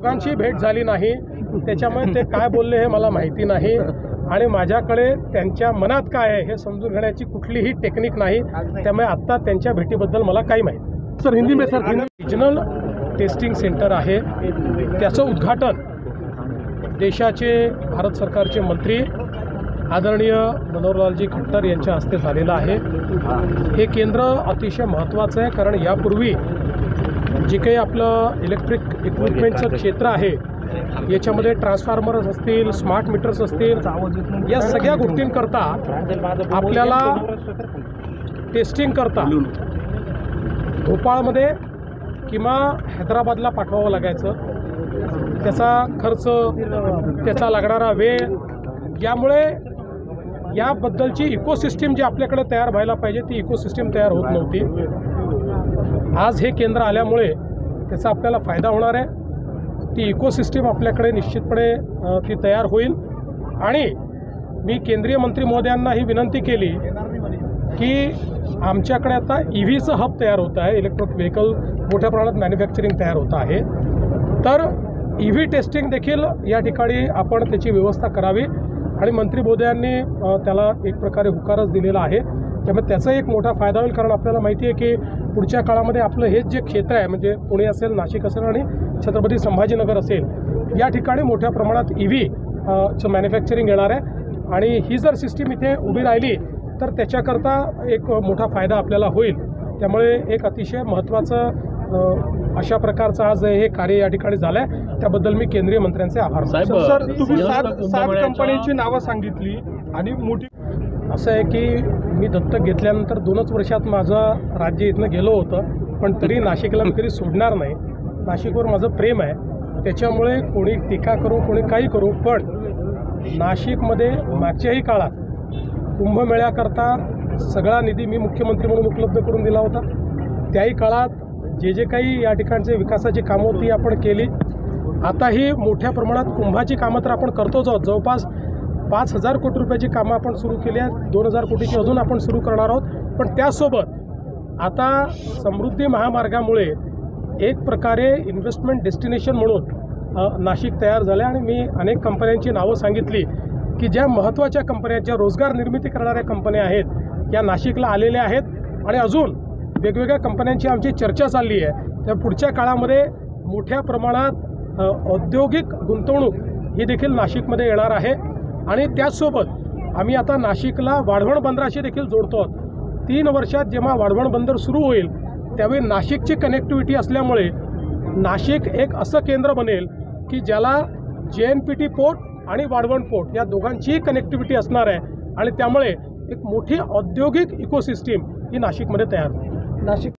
दोघांची भेट झाली नाही, त्याच्यामुळे ते काय बोलले हे मला माहिती नाही आणि माझ्याकडे त्यांच्या मनात काय आहे हे समजून घेण्याची कुठलीही टेक्निक नाही। त्यामुळे आत्ता त्यांच्या भेटीबद्दल मला काही माहिती। सर हिंदी में सर रिजनल टेस्टिंग सेंटर आहे, त्याचं उद्घाटन देशाचे भारत सरकारचे मंत्री आदरणीय मनोहरलालजी खट्टर यांच्या हस्ते झालेलं आहे। हे केंद्र अतिशय महत्त्वाचं आहे, कारण यापूर्वी जे काही आपलं इलेक्ट्रिक इक्विपमेंटचं क्षेत्र आहे याच्यामध्ये ट्रान्सफॉर्मर्स असतील, स्मार्ट मीटर्स असतील, या सगळ्या गोष्टींकरता आपल्याला टेस्टिंग करता भोपाळमध्ये किंवा हैदराबादला पाठवावं लागायचं। त्याचा खर्च, त्याचा लागणारा वेळ, यामुळे याबद्दलची इकोसिस्टीम जी आपल्याकडे तयार व्हायला पाहिजे ती इकोसिस्टीम तयार होत नव्हती। आज हे केंद्र आल्यामुळे त्याचा आपल्याला फायदा होणार आहे। ती इकोसिस्टीम आपल्याकडे निश्चितपणे ती तयार होईल आणि मी केंद्रीय मंत्री महोदयांना ही विनंती केली की आमच्याकडे आता EVचं हब तयार होत आहे, इलेक्ट्रिक व्हेकल मोठ्या प्रमाणात मॅन्युफॅक्चरिंग तयार होत आहे, तर EV टेस्टिंग देखील या ठिकाणी आपण त्याची व्यवस्था करावी आणि मंत्री महोदयांनी त्याला एक प्रकारे हुकारच दिलेला आहे। त्यामुळे त्याचा एक मोठा फायदा होईल, कारण आपल्याला माहिती आहे की पुढच्या काळामध्ये आपलं हेच जे क्षेत्र आहे म्हणजे पुणे असेल, नाशिक असेल आणि छत्रपती संभाजीनगर असेल, या ठिकाणी मोठ्या प्रमाणात EVचं मॅन्युफॅक्चरिंग येणार आहे आणि ही जर सिस्टीम इथे उभी राहिली तर त्याच्याकरता एक मोठा फायदा आपल्याला होईल। त्यामुळे एक अतिशय महत्त्वाचं अशा प्रकारचं आज हे कार्य या ठिकाणी झालं आहे, त्याबद्दल मी केंद्रीय मंत्र्यांचे आभार मानतो। सर तुम्ही 7 कंपन्यांची नावं सांगितली आणि मोठी असं आहे की मी दत्तक घेतल्यानंतर 2च वर्षात माझं राज्य इथनं गेलो होतं, पण तरी नाशिकला मी कधी सोडणार नाही। नाशिकवर माझं प्रेम आहे, त्याच्यामुळे कोणी टीका करो, कोणी काही करो, पण नाशिकमध्ये मागच्याही काळात कुंभमेळ्याकरता सगळा निधी मी मुख्यमंत्री म्हणून उपलब्ध करून दिला होता। त्याही काळात जे काही या ठिकाणचे विकासाची कामं होती आपण केली। आताही मोठ्या प्रमाणात कुंभाची कामं तर आपण करतोच आहोत, जवळपास 5,000 कोटी रुपयाची कामं आपण सुरू केली आहेत, 2,000 कोटीची अजून आपण सुरू करणार आहोत। पण त्यासोबत आता समृद्धी महामार्गामुळे एक प्रकारे इन्व्हेस्टमेंट डेस्टिनेशन म्हणून नाशिक तयार झालं आणि मी अनेक कंपन्यांची नावं सांगितली की ज्या महत्त्वाच्या कंपन्या, ज्या रोजगार निर्मिती करणाऱ्या कंपन्या आहेत, या नाशिकला आलेल्या आहेत आणि अजून वेगवेगळ्या कंपन्यांची आमची चर्चा चालली आहे। त्या पुढच्या काळामध्ये मोठ्या प्रमाणात औद्योगिक गुंतवणूक ही देखील नाशिकमध्ये येणार आहे आणि त्याचसोबत आम्ही आता नाशिकला वाढवण बंदराशी देखील जोडतो आहोत। 3 वर्षात जेव्हा वाढवण बंदर सुरू होईल त्यावेळी नाशिकची कनेक्टिव्हिटी असल्यामुळे नाशिक एक असं केंद्र बनेल की ज्याला JNPT पोर्ट आणि वाढवण पोर्ट या दोघांचीही कनेक्टिव्हिटी असणार आहे आणि त्यामुळे एक मोठी औद्योगिक इकोसिस्टीम ही नाशिकमध्ये तयार होईल। नाशिक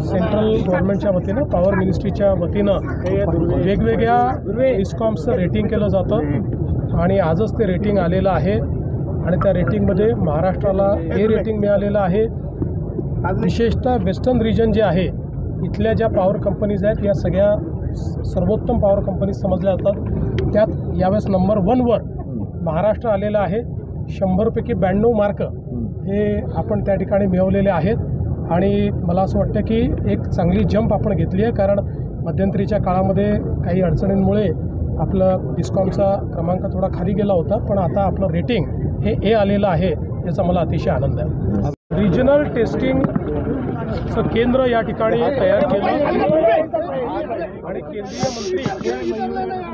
सेंट्रल गव्हर्नमेंटच्या वतीनं, पॉवर मिनिस्ट्रीच्या वतीनं वेगवेगळ्या डिस्कॉम्सचं रेटिंग केलं जातं आणि आजच ते रेटिंग आलेलं आहे आणि त्या रेटिंगमध्ये महाराष्ट्राला A रेटिंग मिळालेलं आहे। विशेषतः वेस्टर्न रिजन जे आहे, इथल्या ज्या पॉवर कंपनीज आहेत या सगळ्या सर्वोत्तम पॉवर कंपनीज समजल्या जातात। त्यात यावेळेस नंबर 1वर महाराष्ट्र आलेलं आहे। 100 पैकी 92 मार्क हे आपण त्या ठिकाणी मिळवलेले आहेत आणि मला असं वाटतं की एक चांगली जंप आपण घेतली आहे, कारण मध्यंतरीच्या काळामध्ये काही अडचणींमुळे आपलं डिस्कॉमचा क्रमांक थोडा खाली गेला होता, पण आता आपलं रेटिंग हे A आलेलं आहे, याचा मला अतिशय आनंद आहे। रिजनल टेस्टिंगचं केंद्र या ठिकाणी तयार केलं आणि केंद्रीय मंत्री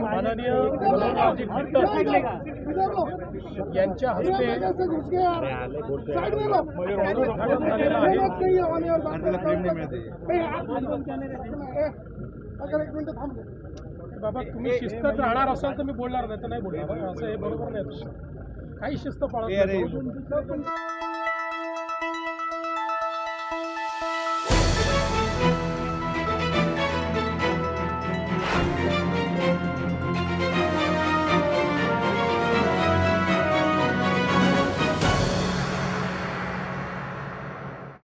माननीय मनोहरलालजी खट्टर यांच्या हस्ते उद्घाटन झालेलं आहे। बाबा तुम्ही शिस्त राहणार असाल तर मी बोलणार, नाही तर नाही बोलणार, असं हे बरोबर नाही। काही शिस्त पाळत